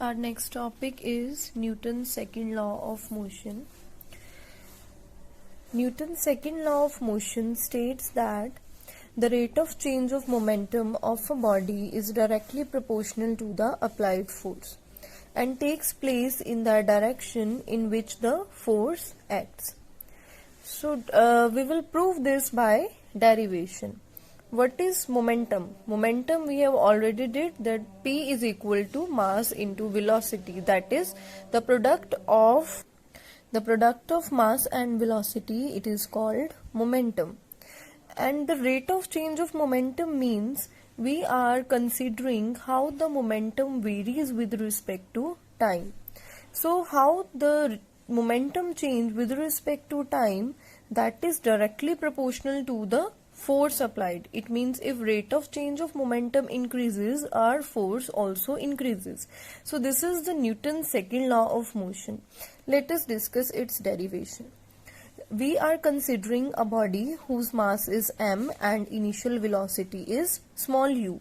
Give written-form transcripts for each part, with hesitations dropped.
Our next topic is Newton's second law of motion. Newton's second law of motion states that the rate of change of momentum of a body is directly proportional to the applied force and takes place in the direction in which the force acts. So we will prove this by derivation. What is momentum? Momentum we have already did that P is equal to mass into velocity, that is the product of mass and velocity, it is called momentum. And the rate of change of momentum means we are considering how the momentum varies with respect to time. So how the momentum change with respect to time, that is directly proportional to the force applied. It means if rate of change of momentum increases, our force also increases. So this is the Newton's second law of motion. Let us discuss its derivation. We are considering a body whose mass is m and initial velocity is small u.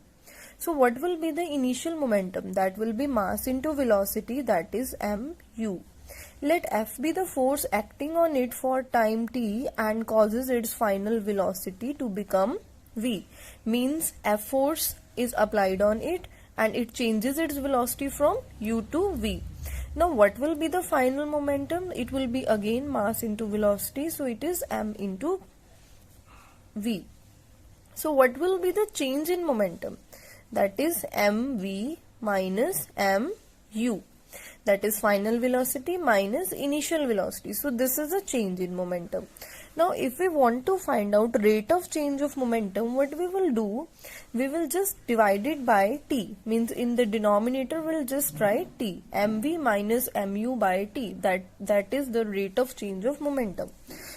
So what will be the initial momentum? That will be mass into velocity, that is mu. Let F be the force acting on it for time t and causes its final velocity to become v. Means F force is applied on it and it changes its velocity from u to v. Now what will be the final momentum? It will be again mass into velocity, so it is m into v. So what will be the change in momentum? That is mv minus mu. That is final velocity minus initial velocity. So this is a change in momentum. Now if we want to find out rate of change of momentum, what we will do? We will just divide it by t. Means in the denominator we will just write t. mv minus mu by t. That is the rate of change of momentum.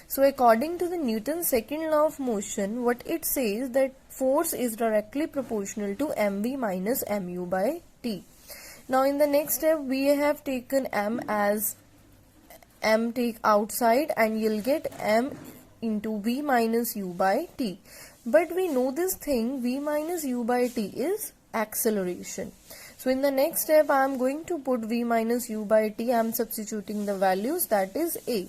So according to the Newton's second law of motion, what it says that force is directly proportional to mv minus mu by t. Now in the next step we have taken m as m take outside and you'll get m into v minus u by t. But we know this thing, v minus u by t is acceleration. So in the next step I am going to put v minus u by t, I am substituting the values, that is a.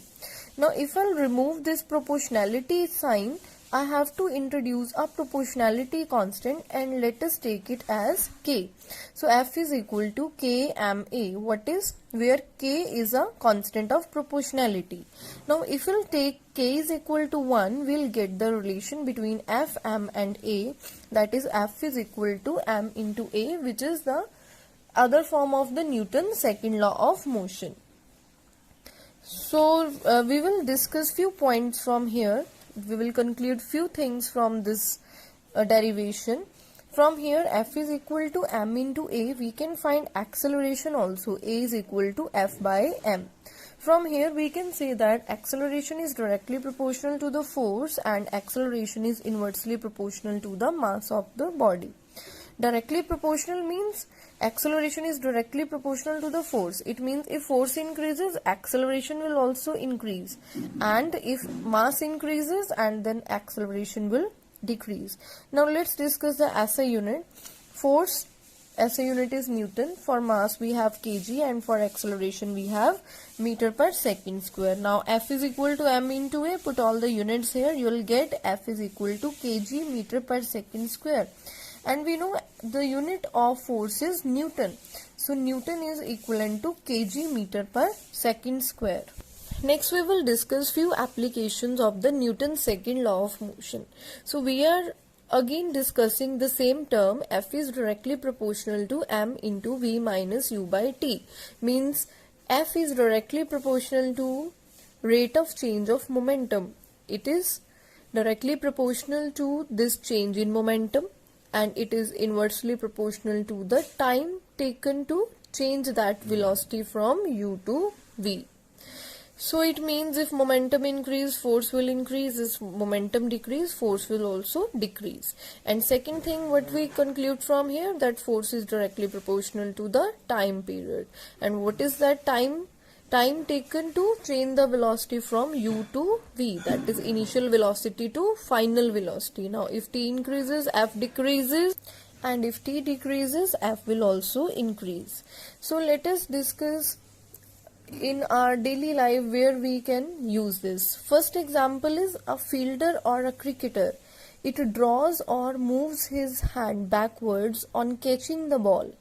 Now if I'll remove this proportionality sign, I have to introduce a proportionality constant and let us take it as k. So F is equal to k ma, what is where k is a constant of proportionality. Now if we'll take k is equal to 1, we'll get the relation between F, m and a, that is F is equal to m into a, which is the other form of the Newton's second law of motion. So we will discuss few points from here. We will conclude few things from this derivation. From here F is equal to m into a, we can find acceleration also. A is equal to F by m. From here we can say that acceleration is directly proportional to the force and acceleration is inversely proportional to the mass of the body. Directly proportional means acceleration is directly proportional to the force. It means if force increases, acceleration will also increase, and if mass increases, and then acceleration will decrease. Now let's discuss the SI unit. Force SI unit is Newton. For mass we have kg and for acceleration we have meter per second square. Now F is equal to m into a, put all the units here, you will get F is equal to kg meter per second square. And we know the unit of force is Newton. So Newton is equivalent to kg meter per second square. Next we will discuss few applications of the Newton's second law of motion. So we are again discussing the same term. F is directly proportional to m into v minus u by t. Means F is directly proportional to rate of change of momentum. It is directly proportional to this change in momentum, and it is inversely proportional to the time taken to change that velocity from u to v. So it means if momentum increase, force will increase. If momentum decrease, force will also decrease. And second thing what we conclude from here, that force is directly proportional to the time period. And what is that time? Time taken to change the velocity from u to v, that is initial velocity to final velocity. Now if t increases, F decreases, and if t decreases, f will also increase. So let us discuss in our daily life where we can use this. First example is a fielder or a cricketer. It draws or moves his hand backwards on catching the ball.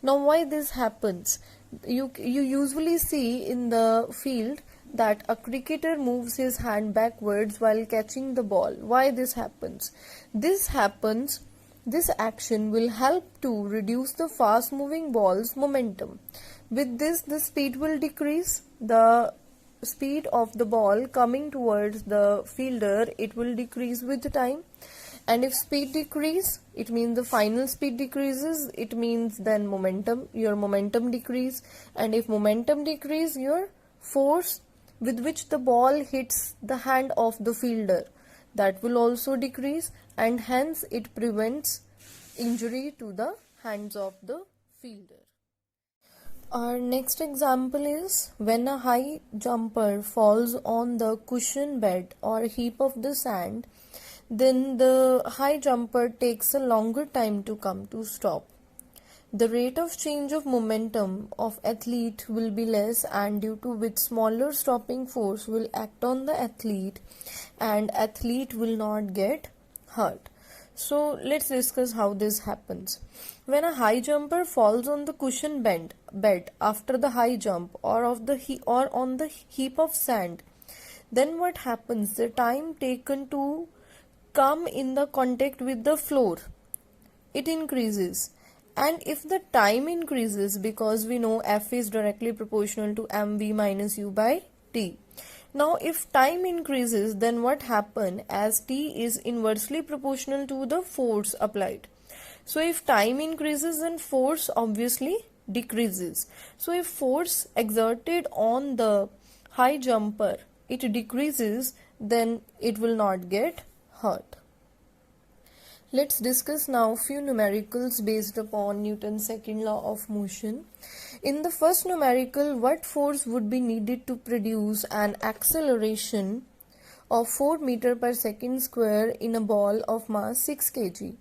Now why this happens? You usually see in the field that a cricketer moves his hand backwards while catching the ball. Why this happens? This action will help to reduce the fast moving ball's momentum. With this, the speed will decrease. The speed of the ball coming towards the fielder, it will decrease with time. And if speed decrease, it means the final speed decreases. It means then your momentum decrease. And if momentum decrease, your force with which the ball hits the hand of the fielder, that will also decrease, and hence it prevents injury to the hands of the fielder. Our next example is when a high jumper falls on the cushion bed or heap of the sand, then the high jumper takes a longer time to come to stop. The rate of change of momentum of athlete will be less, and due to which smaller stopping force will act on the athlete and athlete will not get hurt. So let's discuss how this happens. When a high jumper falls on the cushion bed after the high jump or on the heap of sand, then what happens? The time taken to come in the contact with the floor, it increases. And if the time increases, because we know F is directly proportional to mv minus u by t. Now if time increases, then what happens, as t is inversely proportional to the force applied. So if time increases, then force obviously decreases. So if force exerted on the high jumper, it decreases, then it will not get hurt. Let's discuss now few numericals based upon Newton's second law of motion. In the first numerical, what force would be needed to produce an acceleration of 4 meter per second square in a ball of mass 6 kg?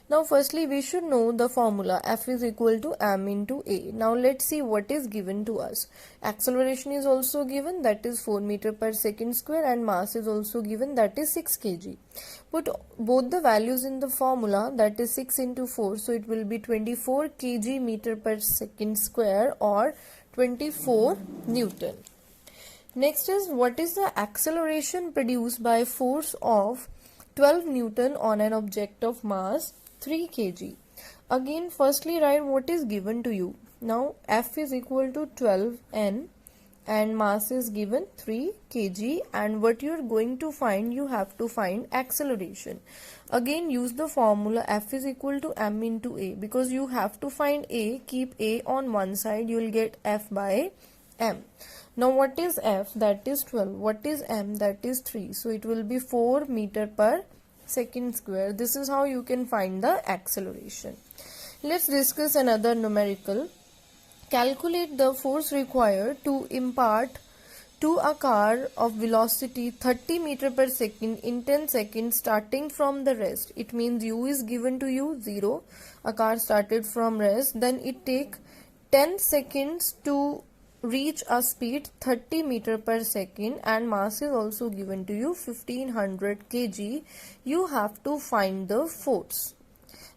Now firstly we should know the formula, F is equal to m into a. Now let's see what is given to us. Acceleration is also given, that is 4 meter per second square, and mass is also given, that is 6 kg. Put both the values in the formula, that is 6 into 4, so it will be 24 kg meter per second square or 24 Newton. Next is, what is the acceleration produced by force of 12 Newton on an object of mass 3 kg? Again, firstly write what is given to you. Now F is equal to 12 N and mass is given 3 kg, and what you are going to find, you have to find acceleration. Again use the formula, F is equal to m into a, because you have to find a, keep a on one side, you will get F by m. Now what is F? That is 12. What is m? That is 3. So it will be 4 meter per second square. This is how you can find the acceleration. Let's discuss another numerical. Calculate the force required to impart to a car of velocity 30 meter per second in 10 seconds starting from the rest. It means u is given to you 0. A car started from rest. Then it take 10 seconds to reach a speed 30 meter per second, and mass is also given to you 1500 kg. You have to find the force,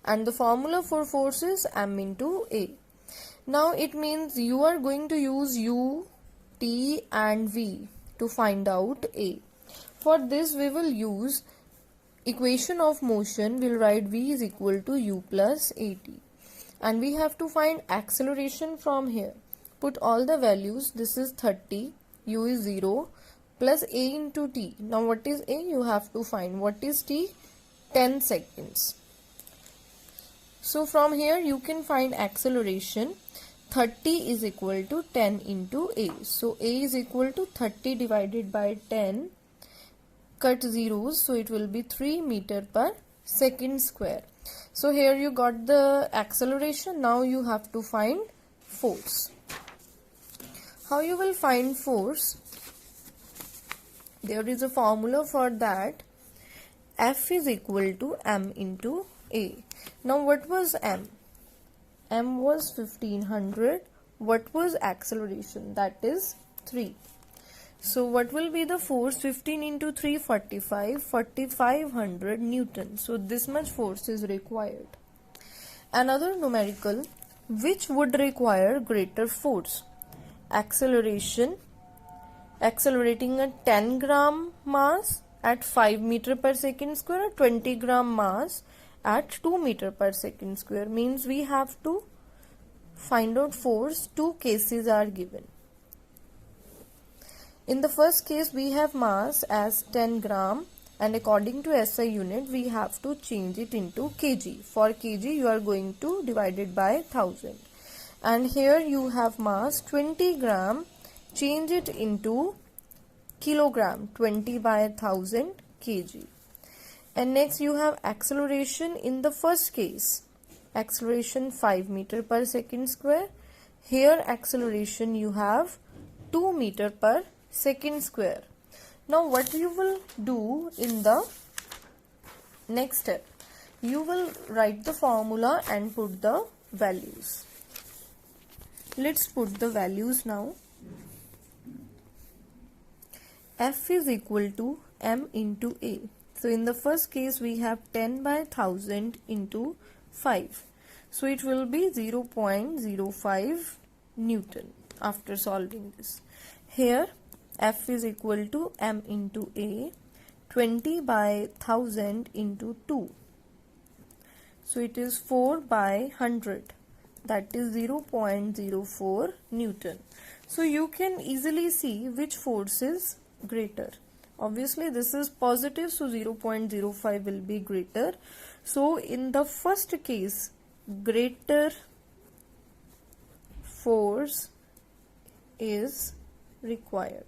and the formula for force is m into a. Now it means you are going to use u, t and v to find out a. For this we will use equation of motion. We'll write v is equal to u plus at, and we have to find acceleration from here. Put all the values. This is 30, u is 0, plus a into t. Now what is a? You have to find. What is t? 10 seconds. So from here you can find acceleration. 30 is equal to 10 into a. So a is equal to 30 divided by 10. Cut zeros, so it will be 3 meter per second square. So here you got the acceleration. Now you have to find force. How you will find force? There is a formula for that. F is equal to m into A. Now what was M? M was 1500. What was acceleration? That is 3. So what will be the force? 15 into 3, 45, 4500 Newton. So this much force is required. Another numerical, which would require greater force? Acceleration, accelerating a 10 gram mass at 5 meter per second square or 20 gram mass at 2 meter per second square, means we have to find out force. Two cases are given. In the first case, we have mass as 10 gram, and according to SI unit we have to change it into kg. For kg you are going to divide it by 1000, and here you have mass 20 gram, change it into kilogram, 20 by 1000 kg. And next you have acceleration. In the first case, acceleration 5 meter per second square. Here acceleration you have 2 meter per second square. Now what you will do in the next step? You will write the formula and put the values. Let's put the values now. F is equal to M into A. So in the first case we have 10 by 1000 into 5. So it will be 0.05 Newton after solving this. Here F is equal to M into A, 20 by 1000 into 2. So it is 4 by 100. That is 0.04 Newton. So you can easily see which force is greater. Obviously this is positive, so 0.05 will be greater. So in the first case, greater force is required.